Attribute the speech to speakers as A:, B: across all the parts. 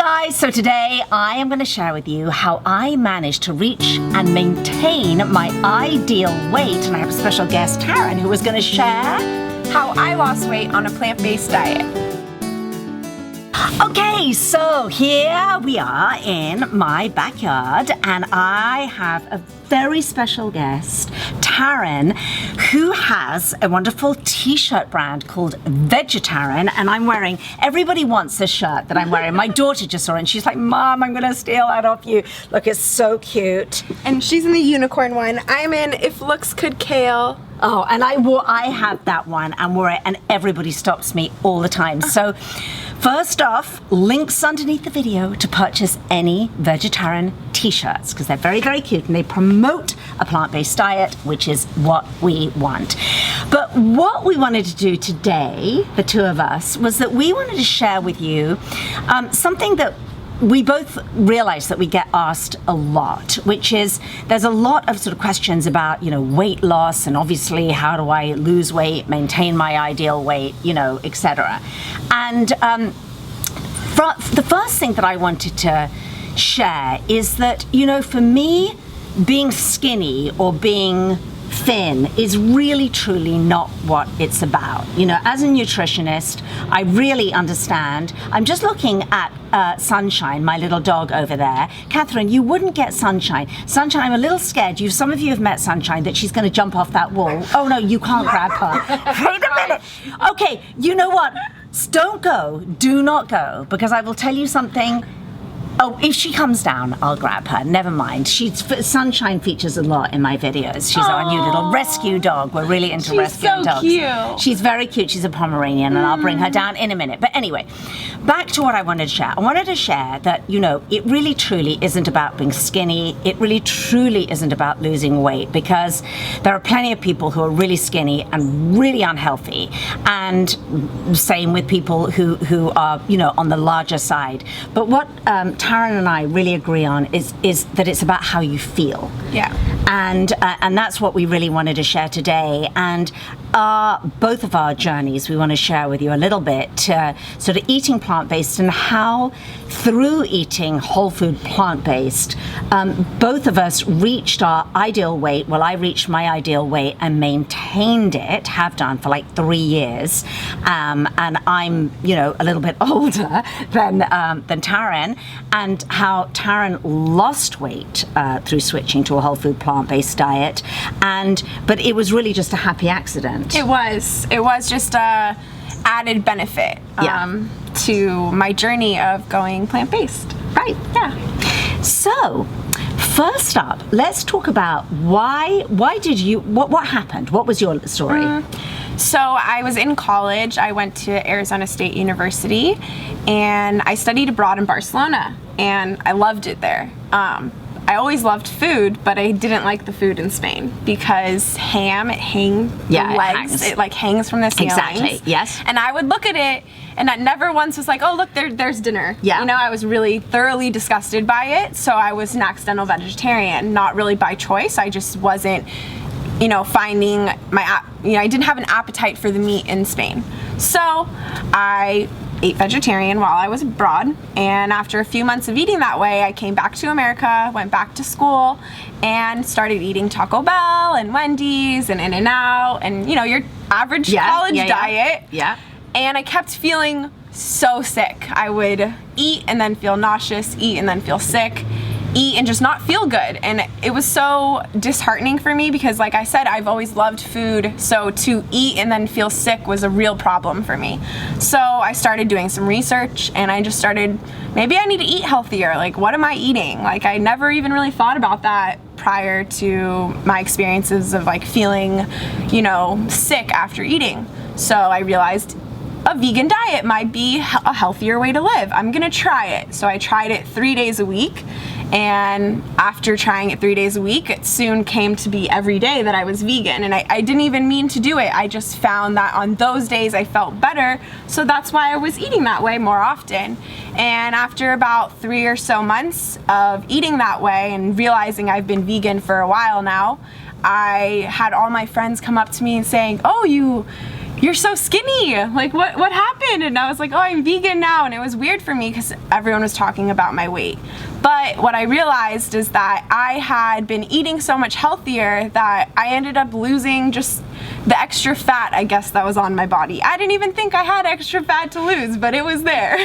A: guys, so today I am going to share with you how I managed to reach and maintain my ideal weight, and I have a special guest, Taryn, who is going to share
B: how I lost weight on a plant-based diet.
A: Okay, so here we are in my backyard, and I have a very special guest, Taryn, who has a wonderful t-shirt brand called Vegetaryn, and I'm wearing, everybody wants this shirt that I'm wearing. My daughter just saw it and she's like, Mom, I'm gonna steal that off you. Look, it's so cute.
B: And she's in the unicorn one. I'm in If Looks Could Kale.
A: Oh, and I have that one and wore it, and everybody stops me all the time. So first off, links underneath the video to purchase any Vegetaryn t-shirts, because they're very, very cute and they promote a plant-based diet, which is what we want. But what we wanted to do today, the two of us, was that we wanted to share with you something that we both realize that we get asked a lot, which is there's a lot of sort of questions about, weight loss, and obviously how do I lose weight, maintain my ideal weight, etc. And the first thing that I wanted to share is that, for me, being skinny or being thin is really truly not what it's about. As a nutritionist, I really understand. I'm just looking at Sunshine, my little dog over there. Catherine, you wouldn't get Sunshine. Sunshine, I'm a little scared. Some of you have met Sunshine, that she's going to jump off that wall. Oh no, you can't grab her. Wait a minute. Okay, you know what? Don't go. Do not go, because I will tell you something. Oh, if she comes down, I'll grab her. Never mind. Sunshine features a lot in my videos. She's our new little rescue dog. We're really into rescuing dogs.
B: She's so cute.
A: She's very cute. She's a Pomeranian, and I'll bring her down in a minute. But anyway, back to what I wanted to share. I wanted to share that, it really truly isn't about being skinny. It really truly isn't about losing weight, because there are plenty of people who are really skinny and really unhealthy, and same with people who are, on the larger side. But what Taryn and I really agree on is that it's about how you feel.
B: Yeah.
A: And that's what we really wanted to share today. And both of our journeys, we want to share with you a little bit, sort of eating plant-based, and how through eating whole food plant-based, both of us reached our ideal weight. Well, I reached my ideal weight and maintained it, have done for like 3 years. And I'm, a little bit older than Taryn, and how Taryn lost weight through switching to a whole food plant-based diet. But it was really just a happy accident.
B: It was just a added benefit to my journey of going plant-based.
A: Right.
B: Yeah.
A: So, first up, let's talk about why did you, what happened? What was your story?
B: So I was in college. I went to Arizona State University, and I studied abroad in Barcelona, and I loved it there. I always loved food, but I didn't like the food in Spain, because ham, it hangs from the ceilings.
A: Exactly, yes.
B: And I would look at it, and I never once was like, oh, look, there's dinner.
A: Yeah.
B: I was really thoroughly disgusted by it, so I was an accidental vegetarian, not really by choice. I just wasn't, finding I didn't have an appetite for the meat in Spain. So I ate vegetarian while I was abroad, and after a few months of eating that way, I came back to America, went back to school, and started eating Taco Bell and Wendy's and In-N-Out and, your average college diet.
A: Yeah.
B: And I kept feeling so sick. I would eat and then feel nauseous, eat and then feel sick, eat and just not feel good. And it was so disheartening for me, because like I said, I've always loved food, so to eat and then feel sick was a real problem for me. So I started doing some research, and I just started, maybe I need to eat healthier. Like, what am I eating? Like, I never even really thought about that prior to my experiences of like feeling, sick after eating. So I realized a vegan diet might be a healthier way to live. I'm gonna try it. So I tried it 3 days a week, and after trying it 3 days a week, it soon came to be every day that I was vegan, and I didn't even mean to do it. I just found that on those days I felt better, so that's why I was eating that way more often. And after about 3 or so months of eating that way and realizing I've been vegan for a while now, I had all my friends come up to me and saying, oh, you you're so skinny. Like, what happened? And I was like, oh, I'm vegan now. And it was weird for me because everyone was talking about my weight. But what I realized is that I had been eating so much healthier that I ended up losing just the extra fat, I guess, that was on my body. I didn't even think I had extra fat to lose, but it was there.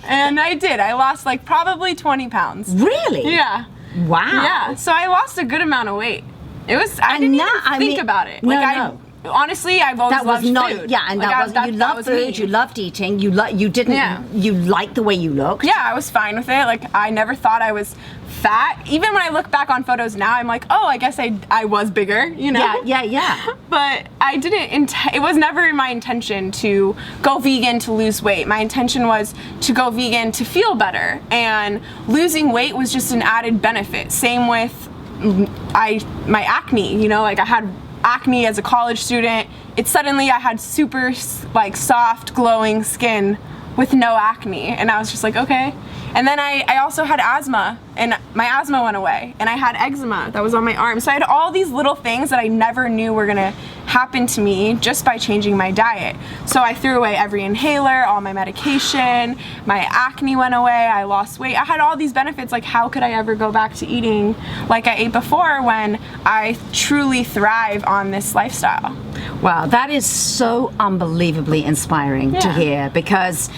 B: And I did. I lost like probably 20 pounds.
A: Really?
B: Yeah.
A: Wow.
B: Yeah. So I lost a good amount of weight. It was, I didn't even think about it.
A: No.
B: Honestly, I've always loved food.
A: Yeah, and
B: like,
A: you loved food, you loved eating, you liked the way you looked.
B: Yeah, I was fine with it. Like, I never thought I was fat. Even when I look back on photos now, I'm like, oh, I guess I was bigger, you know?
A: Yeah.
B: But I didn't, it was never my intention to go vegan to lose weight. My intention was to go vegan to feel better. And losing weight was just an added benefit. Same with my acne, you know, like I had acne as a college student. I had super like soft, glowing skin with no acne, and I was just like, okay. And then I also had asthma, and my asthma went away, and I had eczema that was on my arm. So I had all these little things that I never knew were gonna happen to me just by changing my diet. So I threw away every inhaler, all my medication, my acne went away, I lost weight. I had all these benefits. Like, how could I ever go back to eating like I ate before when I truly thrive on this lifestyle?
A: Wow, that is so unbelievably inspiring to hear, because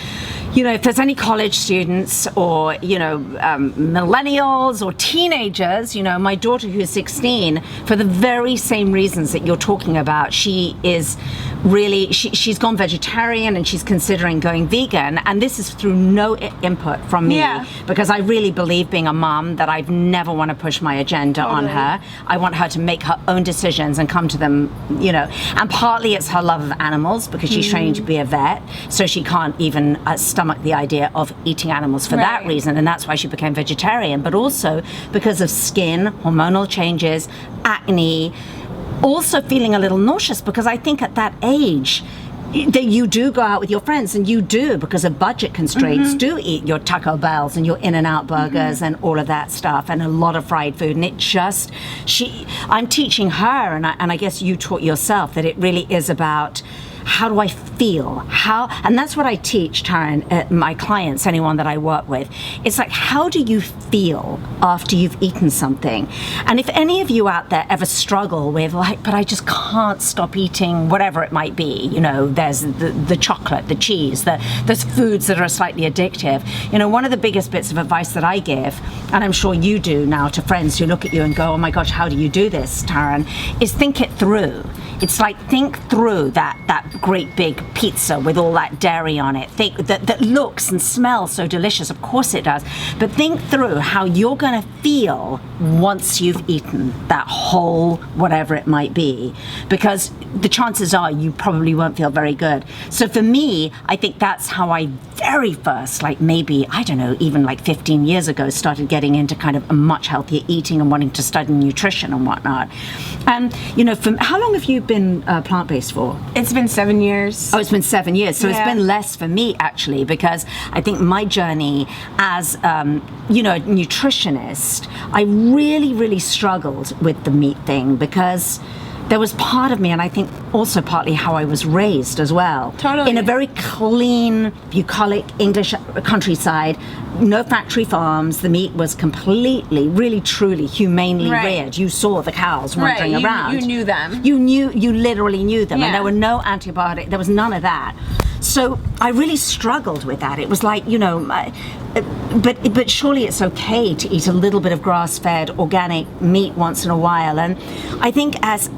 A: you know, if there's any college students or, you know, millennials or teenagers, you know, my daughter who's 16, for the very same reasons that you're talking about, she is really, she's gone vegetarian and she's considering going vegan. And this is through no input from me, because I really believe, being a mom, that I've never want to push my agenda on her. I want her to make her own decisions and come to them, you know. And partly it's her love of animals, because she's training to be a vet, so she can't even stomach the idea of eating animals for that reason, and that's why she became vegetarian. But also because of skin, hormonal changes, acne, also feeling a little nauseous, because I think at that age that you do go out with your friends, and you do, because of budget constraints, do eat your Taco Bells and your In-N-Out burgers and all of that stuff, and a lot of fried food. And it just, I'm teaching her, and I guess you taught yourself, that it really is about, how do I feel? And that's what I teach, Taryn, my clients, anyone that I work with. It's like, how do you feel after you've eaten something? And if any of you out there ever struggle with, like, but I just can't stop eating whatever it might be, you know, there's the chocolate, the cheese, there's foods that are slightly addictive. You know, one of the biggest bits of advice that I give, and I'm sure you do now, to friends who look at you and go, oh my gosh, how do you do this, Taryn, is think it through. It's like, think through that great big pizza with all that dairy on it. That looks and smells so delicious. Of course it does. But think through how you're going to feel once you've eaten that whole whatever it might be. Because the chances are you probably won't feel very good. So for me, I think that's how I very first, like maybe, I don't know, even like 15 years ago, started getting into kind of a much healthier eating and wanting to study nutrition and whatnot. And, you know, how long have you been plant-based for?
B: It's been 7 years.
A: Oh, it's been 7 years. So it's been less for me, actually, because I think my journey as, you know, a nutritionist, I really, really struggled with the meat thing, because there was part of me, and I think also partly how I was raised as well.
B: Totally.
A: In a very clean, bucolic English countryside, no factory farms. The meat was completely, really, truly, humanely reared. You saw the cows wandering around.
B: You knew them.
A: You literally knew them, and there were no antibiotics. There was none of that. So I really struggled with that. It was like, you know, but surely it's okay to eat a little bit of grass-fed organic meat once in a while. And I think as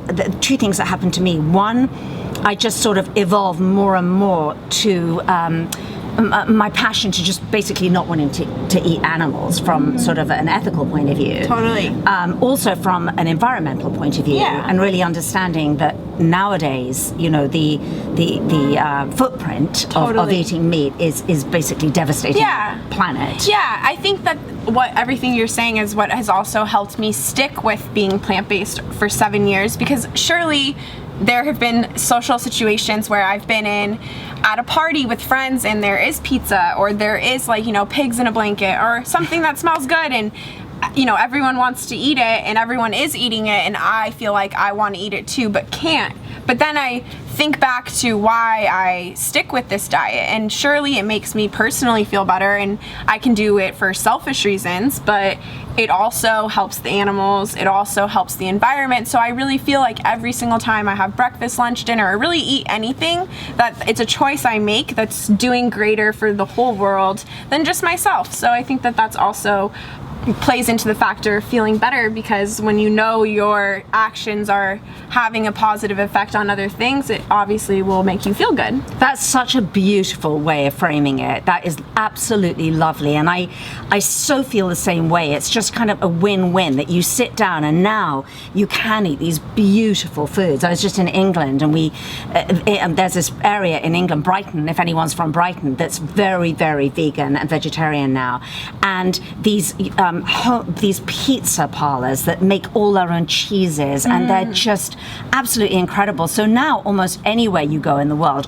A: the two things that happened to me. One, I just sort of evolved more and more to my passion to just basically not wanting to eat animals from sort of an ethical point of view.
B: Totally.
A: Also from an environmental point of view, and really understanding that nowadays, you know, the footprint of eating meat is basically devastating the planet.
B: Yeah, I think that everything you're saying is what has also helped me stick with being plant-based for 7 years, because surely there have been social situations where I've been at a party with friends and there is pizza, or there is, like, you know, pigs in a blanket or something that smells good, and you know, everyone wants to eat it and everyone is eating it, and I feel like I want to eat it too but can't. But then I think back to why I stick with this diet, and surely it makes me personally feel better, and I can do it for selfish reasons, but it also helps the animals, it also helps the environment. So I really feel like every single time I have breakfast, lunch, dinner, or really eat anything, that it's a choice I make that's doing greater for the whole world than just myself. So I think that that's also plays into the factor of feeling better, because when you know your actions are having a positive effect on other things, it obviously will make you feel good.
A: That's such a beautiful way of framing it. That is absolutely lovely, and I so feel the same way. It's just kind of a win-win that you sit down and now you can eat these beautiful foods. I was just in England, and there's this area in England, Brighton, if anyone's from Brighton, that's very, very vegan and vegetarian now, and these pizza parlors that make all their own cheeses, and they're just absolutely incredible. So now almost anywhere you go in the world,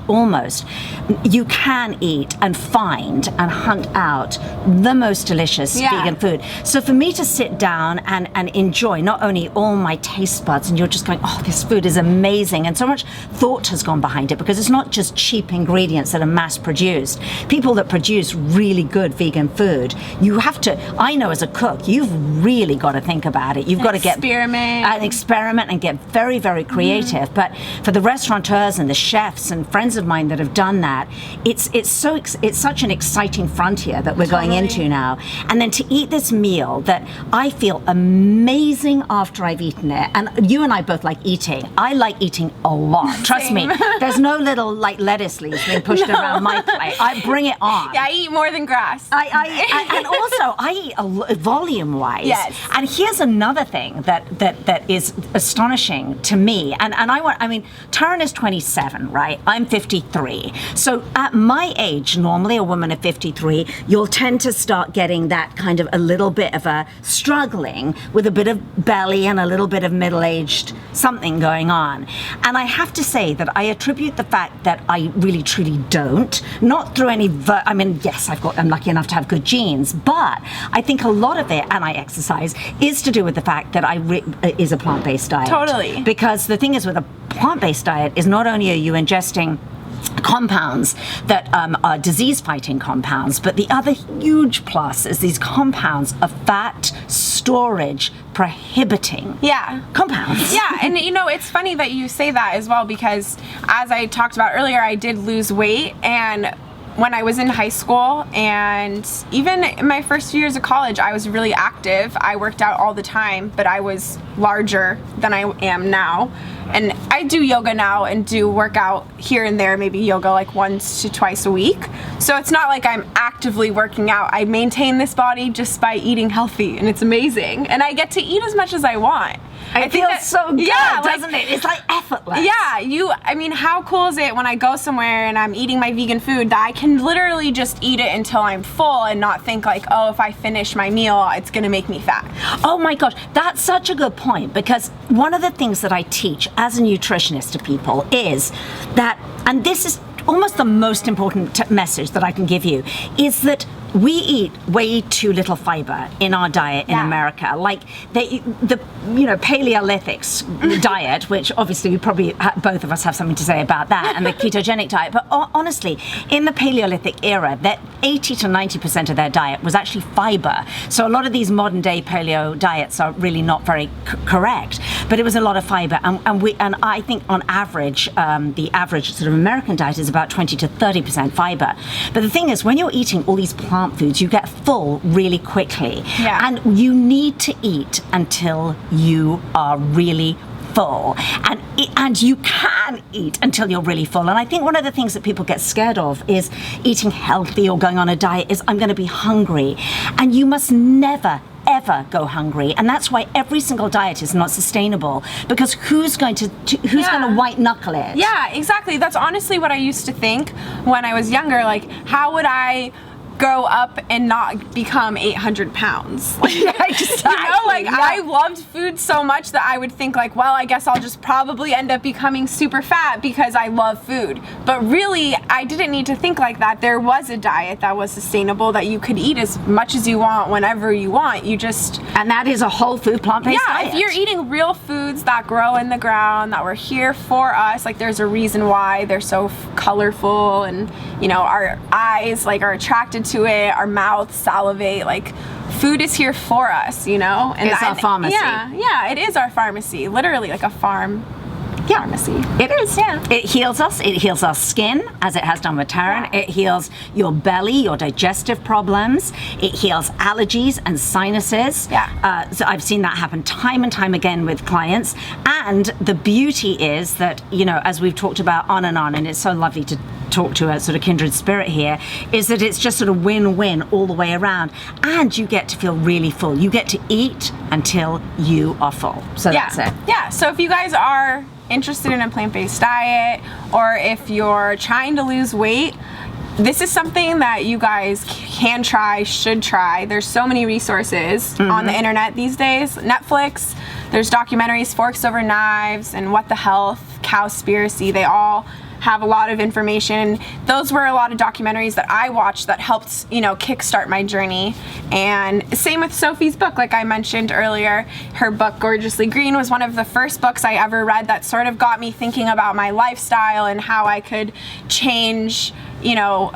A: you can eat and find and hunt out the most delicious vegan food. So for me to sit down and enjoy not only all my taste buds, and you're just going, oh, this food is amazing, and so much thought has gone behind it, because it's not just cheap ingredients that are mass produced. People that produce really good vegan food, you have to, I know as a cook, you've really got to think about it. You've got to experiment and get very, very creative. But for the restaurateurs and the chefs and friends of mine that have done that, it's such an exciting frontier that we're going into now. And then to eat this meal that I feel amazing after I've eaten it. And you and I both like eating. I like eating a lot. Trust me. There's no little like lettuce leaves being pushed around my plate. I bring it on.
B: Yeah, I eat more than grass.
A: And also I eat volume-wise.
B: Yes.
A: And here's another thing that is astonishing to me. And I mean, Taryn is 27, right? I'm 53. So at my age, normally a woman of 53, you'll tend to start getting that kind of a little bit of a struggling with a bit of belly and a little bit of middle-aged something going on. And I have to say that I attribute the fact that I really truly don't, not through any, I mean, yes, I'm lucky enough to have good genes, but I think a lot of it, and I exercise, is to do with the fact that is a plant-based diet.
B: Totally.
A: Because the thing is, with a plant-based diet is not only are you ingesting compounds that are disease-fighting compounds, but the other huge plus is these compounds are fat storage prohibiting compounds.
B: Yeah, and you know, it's funny that you say that as well, because as I talked about earlier, I did lose weight, and when I was in high school and even in my first few years of college, I was really active. I worked out all the time, but I was larger than I am now. And I do yoga now and do workout here and there, maybe yoga like once to twice a week. So it's not like I'm actively working out. I maintain this body just by eating healthy, and it's amazing. And I get to eat as much as I want.
A: It feels so good, doesn't it? It's like effortless.
B: Yeah, I mean, how cool is it when I go somewhere and I'm eating my vegan food that I can literally just eat it until I'm full and not think like, oh, if I finish my meal, it's gonna make me fat.
A: Oh my gosh, that's such a good point, because one of the things that I teach as a nutritionist to people is that, and this is almost the most important message that I can give you, is that we eat way too little fiber in our diet in America. Like the Paleolithics diet, which obviously we probably both of us have something to say about that, and the ketogenic diet. But honestly, in the Paleolithic era, that 80 to 90% of their diet was actually fiber. So a lot of these modern day paleo diets are really not very correct. But it was a lot of fiber, and I think on average, the average sort of American diet is about 20 to 30% fiber. But the thing is, when you're eating all these plant foods, you get full really quickly.
B: Yeah.
A: And you need to eat until you are really full. And you can eat until you're really full. And I think one of the things that people get scared of is eating healthy or going on a diet is, I'm going to be hungry. And you must never ever go hungry, and that's why every single diet is not sustainable, because who's going to white knuckle it?
B: Yeah, exactly. That's honestly what I used to think when I was younger. Like, how would I grow up and not become 800 pounds. Like,
A: Yeah, exactly.
B: you know, like
A: Yeah.
B: I loved food so much that I would think like, well, I guess I'll just probably end up becoming super fat because I love food. But really, I didn't need to think like that. There was a diet that was sustainable, that you could eat as much as you want whenever you want. You just,
A: And that is a whole food plant-based diet.
B: if you're eating real foods that grow in the ground, that were here for us, like there's a reason why they're so colorful, and you know, our eyes like are attracted to it, our mouths salivate, like food is here for us, you know? And
A: It's our pharmacy.
B: Yeah, it is our pharmacy, literally like a pharmacy.
A: It is.
B: Yeah.
A: It heals us. It heals our skin, as it has done with Taryn.
B: Yeah.
A: It heals your belly, your digestive problems. It heals allergies and sinuses.
B: Yeah.
A: So I've seen that happen time and time again with clients. And the beauty is that, you know, as we've talked about on, and it's so lovely to talk to a sort of kindred spirit here, is that it's just sort of win-win all the way around. And you get to feel really full. You get to eat until you are full. So that's it.
B: Yeah, so if you guys are interested in a plant-based diet, or if you're trying to lose weight, this is something that you guys can try, should try. There's so many resources on the internet these days. Netflix, there's documentaries, Forks Over Knives and What the Health, Cowspiracy, they all have a lot of information. Those were a lot of documentaries that I watched that helped, you know, kickstart my journey. And same with Sophie's book, like I mentioned earlier. Her book, Gorgeously Green, was one of the first books I ever read that sort of got me thinking about my lifestyle and how I could change, you know,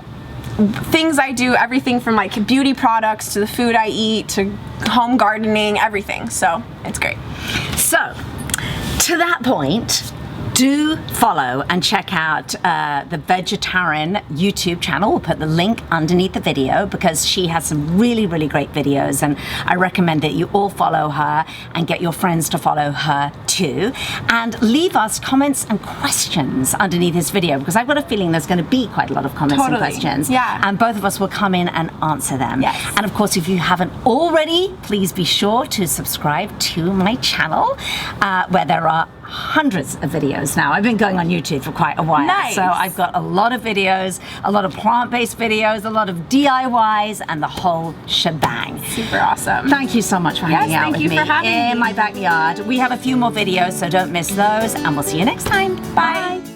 B: things I do, everything from like beauty products to the food I eat to home gardening, everything. So it's great.
A: So, to that point, do follow and check out the Vegetaryn YouTube channel. We'll put the link underneath the video because she has some really, really great videos, and I recommend that you all follow her and get your friends to follow her too. And leave us comments and questions underneath this video, because I've got a feeling there's going to be quite a lot of comments and questions.
B: Yeah.
A: And both of us will come in and answer them.
B: Yes.
A: And of course, if you haven't already, please be sure to subscribe to my channel, where there are hundreds of videos now. I've been going on YouTube for quite a while.
B: Nice.
A: So I've got a lot of videos, a lot of plant-based videos, a lot of DIYs, and the whole shebang.
B: Super awesome.
A: Thank you so much for hanging out
B: thank
A: with
B: you
A: me
B: for having
A: in
B: me.
A: my backyard. We have a few more videos, so don't miss those, and we'll see you next time. Bye.